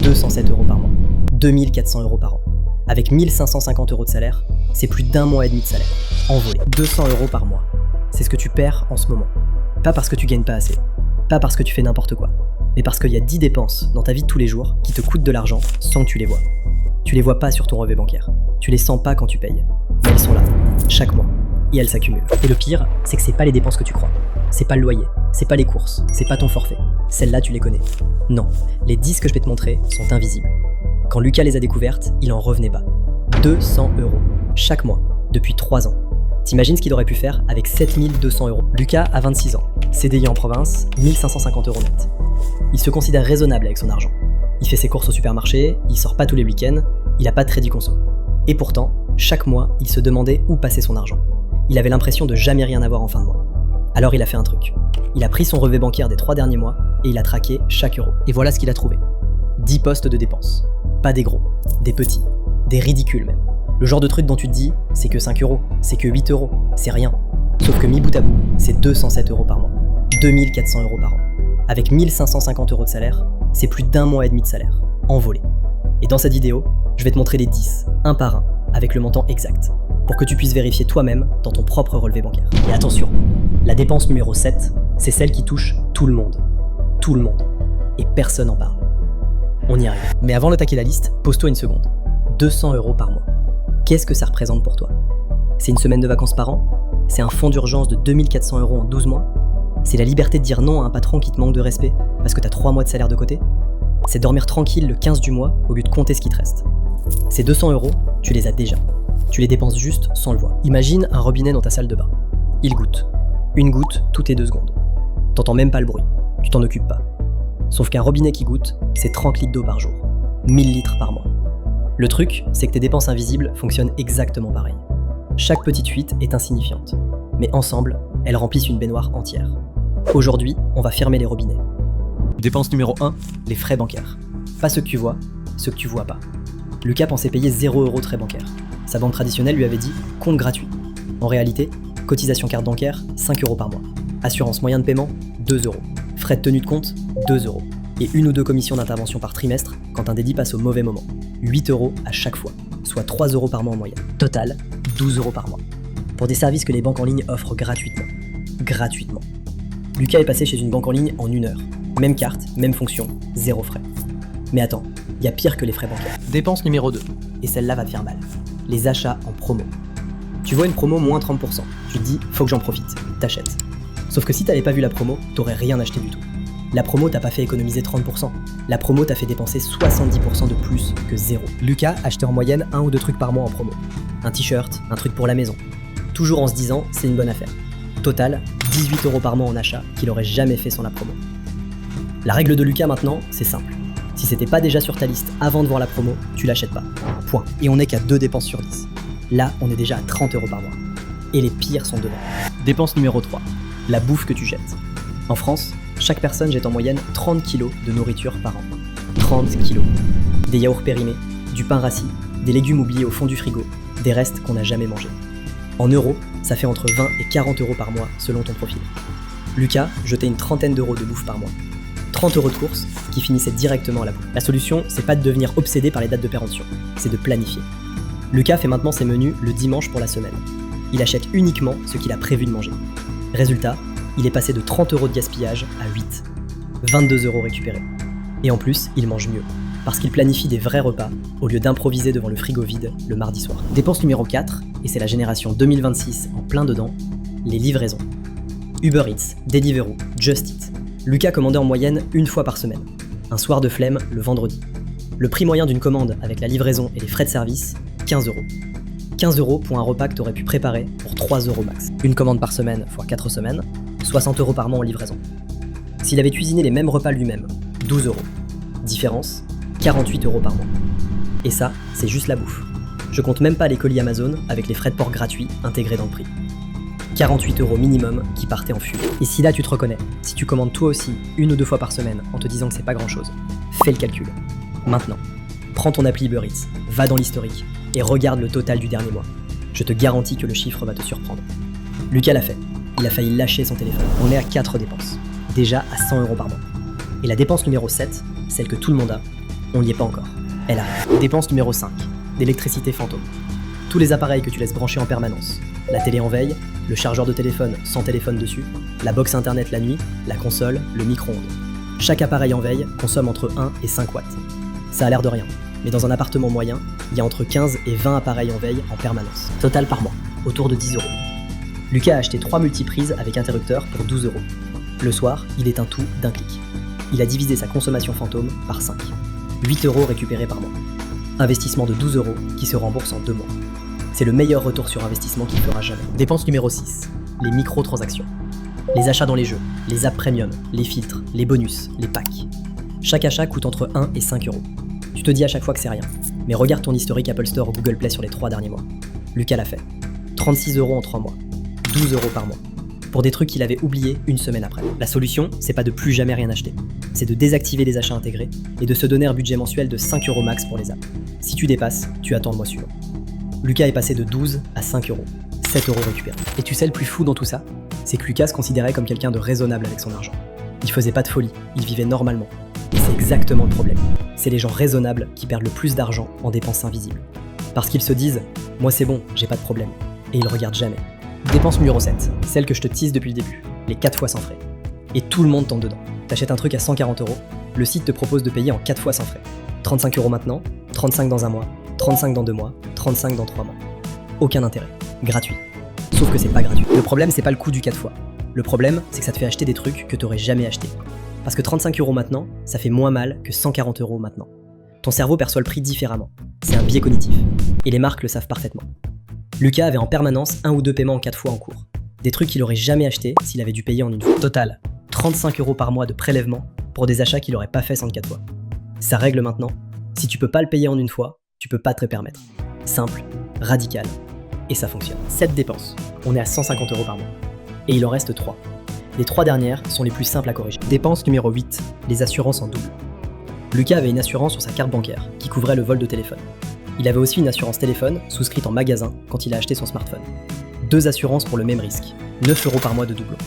207 € par mois, 2400 € par an. Avec 1550 € de salaire, c'est plus d'1 mois et demi de salaire, envolé. 200 € par mois, c'est ce que tu perds en ce moment. Pas parce que tu gagnes pas assez, pas parce que tu fais n'importe quoi, mais parce qu'il y a 10 dépenses dans ta vie de tous les jours qui te coûtent de l'argent sans que tu les vois. Tu les vois pas sur ton relevé bancaire, tu les sens pas quand tu payes, mais elles sont là, chaque mois, et elles s'accumulent. Et le pire, c'est que c'est pas les dépenses que tu crois. C'est pas le loyer, c'est pas les courses, c'est pas ton forfait. Celles-là, tu les connais. Non, les 10 que je vais te montrer sont invisibles. Quand Lucas les a découvertes, il en revenait pas. 200 € chaque mois, depuis 3 ans. T'imagines ce qu'il aurait pu faire avec 7200 €. Lucas a 26 ans, CDI en province, 1550 € net. Il se considère raisonnable avec son argent. Il fait ses courses au supermarché, il sort pas tous les week-ends, il a pas de crédit conso. Et pourtant, chaque mois, il se demandait où passait son argent. Il avait l'impression de jamais rien avoir en fin de mois. Alors il a fait un truc. Il a pris son relevé bancaire des 3 derniers mois et il a traqué chaque euro. Et voilà ce qu'il a trouvé. 10 postes de dépenses. Pas des gros, des petits, des ridicules même. Le genre de truc dont tu te dis, c'est que 5 €, c'est que 8 €, c'est rien. Sauf que mis bout à bout, c'est 207 € par mois, 2400 € par an. Avec 1550 € de salaire, c'est plus d'1 mois et demi de salaire, envolé. Et dans cette vidéo, je vais te montrer les 10, un par un, avec le montant exact, pour que tu puisses vérifier toi-même dans ton propre relevé bancaire. Et attention, la dépense numéro 7, c'est celle qui touche tout le monde. Tout le monde. Et personne n'en parle. On y arrive. Mais avant d'attaquer la liste, pose-toi une seconde. 200 € par mois. Qu'est-ce que ça représente pour toi? C'est une semaine de vacances par an? C'est un fonds d'urgence de 2400 € en 12 mois? C'est la liberté de dire non à un patron qui te manque de respect parce que t'as 3 mois de salaire de côté? C'est dormir tranquille le 15 du mois au lieu de compter ce qui te reste. Ces 200 €, tu les as déjà. Tu les dépenses juste sans le voir. Imagine un robinet dans ta salle de bain. Il goutte. Une goutte toutes les 2 secondes. T'entends même pas le bruit. Tu t'en occupes pas. Sauf qu'un robinet qui goutte, c'est 30 litres d'eau par jour. 1000 litres par mois. Le truc, c'est que tes dépenses invisibles fonctionnent exactement pareil. Chaque petite fuite est insignifiante. Mais ensemble, elles remplissent une baignoire entière. Aujourd'hui, on va fermer les robinets. Dépense numéro 1, les frais bancaires. Pas ceux que tu vois, ceux que tu vois pas. Lucas pensait payer 0 € de frais bancaires. Sa banque traditionnelle lui avait dit « compte gratuit ». En réalité, cotisation carte bancaire, 5 € par mois. Assurance moyen de paiement, 2 €. Frais de tenue de compte, 2 €. Et 1 ou 2 commissions d'intervention par trimestre quand un dédit passe au mauvais moment. 8 € à chaque fois, soit 3 € par mois en moyenne. Total, 12 € par mois. Pour des services que les banques en ligne offrent gratuitement. Gratuitement. Lucas est passé chez une banque en ligne en 1 heure. Même carte, même fonction, 0 frais. Mais attends, il y a pire que les frais bancaires. Dépense numéro 2. Et celle-là va te faire mal. Les achats en promo. Tu vois une promo moins 30%. Tu te dis, faut que j'en profite. T'achètes. Sauf que si t'avais pas vu la promo, t'aurais rien acheté du tout. La promo t'a pas fait économiser 30%. La promo t'a fait dépenser 70% de plus que 0. Lucas achetait en moyenne 1 ou 2 trucs par mois en promo. Un t-shirt, un truc pour la maison. Toujours en se disant, c'est une bonne affaire. Total, 18 € par mois en achat qu'il aurait jamais fait sans la promo. La règle de Lucas maintenant, c'est simple. Si c'était pas déjà sur ta liste avant de voir la promo, tu l'achètes pas. Point. Et on n'est qu'à 2 dépenses sur 10. Là, on est déjà à 30 € par mois. Et les pires sont devant. Dépense numéro 3. La bouffe que tu jettes. En France, chaque personne jette en moyenne 30 kg de nourriture par an. 30 kg. Des yaourts périmés, du pain rassis, des légumes oubliés au fond du frigo, des restes qu'on n'a jamais mangés. En euros, ça fait entre 20 et 40 € par mois selon ton profil. Lucas jetait une trentaine d'euros de bouffe par mois. 30 € de courses qui finissaient directement à la poubelle. La solution, c'est pas de devenir obsédé par les dates de péremption, c'est de planifier. Lucas fait maintenant ses menus le dimanche pour la semaine. Il achète uniquement ce qu'il a prévu de manger. Résultat, il est passé de 30 € de gaspillage à 8. 22 € récupérés. Et en plus, il mange mieux, parce qu'il planifie des vrais repas au lieu d'improviser devant le frigo vide le mardi soir. Dépense numéro 4, et c'est la génération 2026 en plein dedans, les livraisons. Uber Eats, Deliveroo, Just Eat. Lucas commandait en moyenne 1 fois par semaine. Un soir de flemme, le vendredi. Le prix moyen d'une commande avec la livraison et les frais de service, 15 €. 15 € pour un repas que t'aurais pu préparer pour 3 € max. Une commande par semaine fois 4 semaines, 60 € par mois en livraison. S'il avait cuisiné les mêmes repas lui-même, 12 €. Différence, 48 € par mois. Et ça, c'est juste la bouffe. Je compte même pas les colis Amazon avec les frais de port gratuits intégrés dans le prix. 48 € minimum qui partaient en fumée. Et si là tu te reconnais, si tu commandes toi aussi 1 ou 2 fois par semaine en te disant que c'est pas grand chose, fais le calcul. Maintenant, prends ton appli Uber Eats, va dans l'historique et regarde le total du dernier mois. Je te garantis que le chiffre va te surprendre. Lucas l'a fait. Il a failli lâcher son téléphone. On est à 4 dépenses. Déjà à 100 € par mois. Et la dépense numéro 7, celle que tout le monde a, On n'y est pas encore. Elle arrive. Dépense numéro 5. L'électricité fantôme. Tous les appareils que tu laisses brancher en permanence. La télé en veille, le chargeur de téléphone sans téléphone dessus, la box internet la nuit, la console, le micro-ondes. Chaque appareil en veille consomme entre 1 et 5 watts. Ça a l'air de rien, mais dans un appartement moyen, il y a entre 15 et 20 appareils en veille en permanence. Total par mois, autour de 10 €. Lucas a acheté 3 multiprises avec interrupteur pour 12 €. Le soir, il éteint tout d'un clic. Il a divisé sa consommation fantôme par 5. 8 € récupérés par mois. Investissement de 12 € qui se rembourse en 2 mois. C'est le meilleur retour sur investissement qu'il fera jamais. Dépense numéro 6. Les microtransactions. Les achats dans les jeux, les apps premium, les filtres, les bonus, les packs. Chaque achat coûte entre 1 et 5 €. Tu te dis à chaque fois que c'est rien, mais regarde ton historique Apple Store ou Google Play sur les 3 derniers mois. Lucas l'a fait. 36 € en 3 mois. 12 € par mois. Pour des trucs qu'il avait oubliés une semaine après. La solution, c'est pas de plus jamais rien acheter. C'est de désactiver les achats intégrés et de se donner un budget mensuel de 5 € max pour les apps. Si tu dépasses, tu attends le mois suivant. Lucas est passé de 12 à 5 €. 7 € récupérés. Et tu sais le plus fou dans tout ça? C'est que Lucas se considérait comme quelqu'un de raisonnable avec son argent. Il faisait pas de folie, il vivait normalement. Et c'est exactement le problème. C'est les gens raisonnables qui perdent le plus d'argent en dépenses invisibles. Parce qu'ils se disent « moi c'est bon, j'ai pas de problème ». Et ils regardent jamais. Dépense numéro 7, celle que je te tease depuis le début, les 4 fois sans frais. Et tout le monde tombe dedans. T'achètes un truc à 140 €, le site te propose de payer en 4 fois sans frais. 35 € maintenant, 35 dans un mois, 35 dans 2 mois, 35 dans 3 mois. Aucun intérêt, gratuit. Sauf que c'est pas gratuit. Le problème, c'est pas le coût du 4 fois. Le problème, c'est que ça te fait acheter des trucs que t'aurais jamais achetés. Parce que 35 € maintenant, ça fait moins mal que 140 € maintenant. Ton cerveau perçoit le prix différemment. C'est un biais cognitif. Et les marques le savent parfaitement. Lucas avait en permanence 1 ou 2 paiements en 4 fois en cours. Des trucs qu'il aurait jamais achetés s'il avait dû payer en une fois. Total, 35 € par mois de prélèvement pour des achats qu'il aurait pas fait sans le 4 fois. Ça règle maintenant. Si tu peux pas le payer en une fois, tu peux pas te le permettre. Simple, radical, et ça fonctionne. 7 dépenses. On est à 150 € par mois. Et il en reste 3. Les 3 dernières sont les plus simples à corriger. Dépense numéro 8, les assurances en double. Lucas avait une assurance sur sa carte bancaire qui couvrait le vol de téléphone. Il avait aussi une assurance téléphone souscrite en magasin quand il a acheté son smartphone. 2 assurances pour le même risque, 9 € par mois de doublon.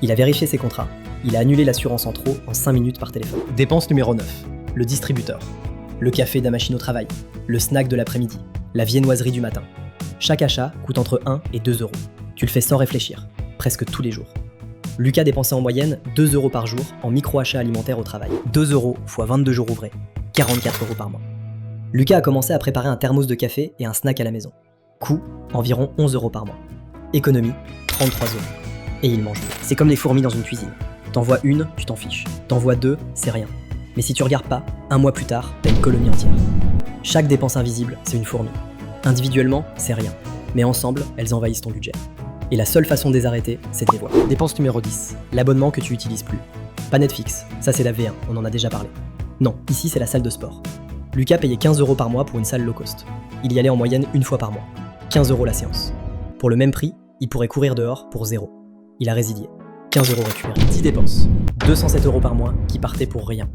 Il a vérifié ses contrats, il a annulé l'assurance en trop en 5 minutes par téléphone. Dépense numéro 9, le distributeur. Le café de la machine au travail, le snack de l'après-midi, la viennoiserie du matin. Chaque achat coûte entre 1 et 2 €. Tu le fais sans réfléchir, presque tous les jours. Lucas dépensait en moyenne 2 € par jour en micro-achats alimentaires au travail. 2 € x 22 jours ouvrés, 44 € par mois. Lucas a commencé à préparer un thermos de café et un snack à la maison. Coût, environ 11 € par mois. Économie, 33 €. Et il mange mieux. C'est comme les fourmis dans une cuisine. T'en vois une, tu t'en fiches. T'en vois 2, c'est rien. Mais si tu regardes pas, un mois plus tard, t'as une colonie entière. Chaque dépense invisible, c'est une fourmi. Individuellement, c'est rien. Mais ensemble, elles envahissent ton budget. Et la seule façon de les arrêter, c'est de les voir. Dépense numéro 10, l'abonnement que tu utilises plus. Pas Netflix, ça c'est la V1, on en a déjà parlé. Non, ici c'est la salle de sport. Lucas payait 15 € par mois pour une salle low cost. Il y allait en moyenne une fois par mois. 15 € la séance. Pour le même prix, il pourrait courir dehors pour 0. Il a résilié. 15 € récupérés. 10 dépenses. 207 € par mois qui partaient pour rien.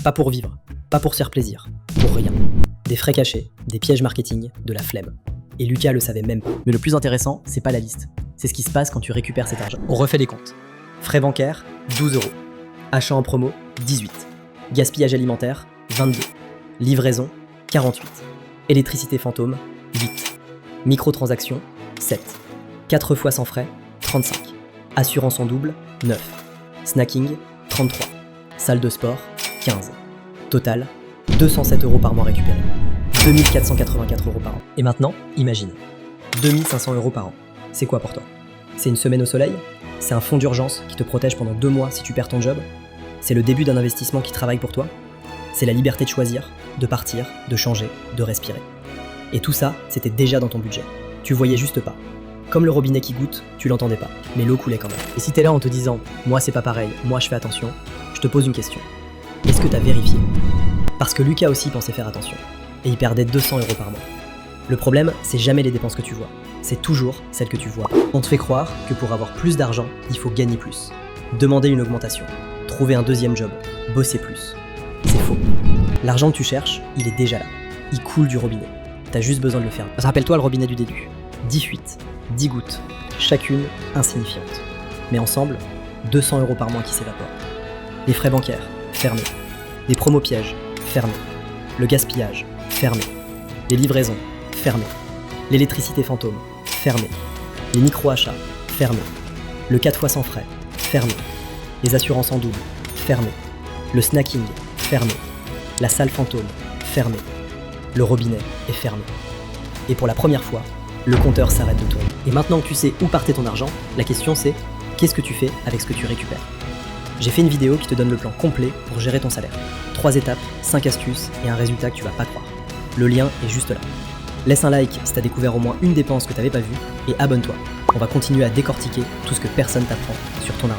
Pas pour vivre, pas pour se faire plaisir, pour rien. Des frais cachés, des pièges marketing, de la flemme. Et Lucas le savait même pas. Mais le plus intéressant, c'est pas la liste. C'est ce qui se passe quand tu récupères cet argent. On refait les comptes. Frais bancaires, 12 €. Achat en promo, 18. Gaspillage alimentaire, 22. Livraison, 48. Électricité fantôme, 8. Microtransactions, 7. 4 fois sans frais, 35. Assurance en double, 9. Snacking, 33. Salle de sport, 15. Total, 207 € par mois récupérés. 2484 € par an. Et maintenant, imagine. 2500 € par an. C'est quoi pour toi? C'est une semaine au soleil? C'est un fonds d'urgence qui te protège pendant 2 mois si tu perds ton job? C'est le début d'un investissement qui travaille pour toi? C'est la liberté de choisir, de partir, de changer, de respirer. Et tout ça, c'était déjà dans ton budget. Tu voyais juste pas. Comme le robinet qui goutte, tu l'entendais pas, mais l'eau coulait quand même. Et si t'es là en te disant « moi c'est pas pareil, moi je fais attention », je te pose une question. Est-ce que t'as vérifié? Parce que Lucas aussi pensait faire attention. Et il perdait 200 € par mois. Le problème, c'est jamais les dépenses que tu vois. C'est toujours celles que tu vois. On te fait croire que pour avoir plus d'argent, il faut gagner plus. Demander une augmentation. Trouver un deuxième job. Bosser plus. C'est faux. L'argent que tu cherches, il est déjà là. Il coule du robinet. T'as juste besoin de le fermer. Rappelle-toi le robinet du début. 10 fuites, 10 gouttes, chacune insignifiante. Mais ensemble, 200 € par mois qui s'évaporent. Les frais bancaires, fermés. Les promos pièges, fermés. Le gaspillage, fermé. Les livraisons, fermé. L'électricité fantôme, fermé. Les micro-achats, fermé. Le 4 fois sans frais, fermé. Les assurances en double, fermé. Le snacking, fermé. La salle fantôme, fermée. Le robinet est fermé. Et pour la première fois, le compteur s'arrête de tourner. Et maintenant que tu sais où partait ton argent, la question c'est qu'est-ce que tu fais avec ce que tu récupères? J'ai fait une vidéo qui te donne le plan complet pour gérer ton salaire. 3 étapes, 5 astuces et un résultat que tu vas pas croire. Le lien est juste là. Laisse un like si t'as découvert au moins une dépense que t'avais pas vue et abonne-toi. On va continuer à décortiquer tout ce que personne t'apprend sur ton argent.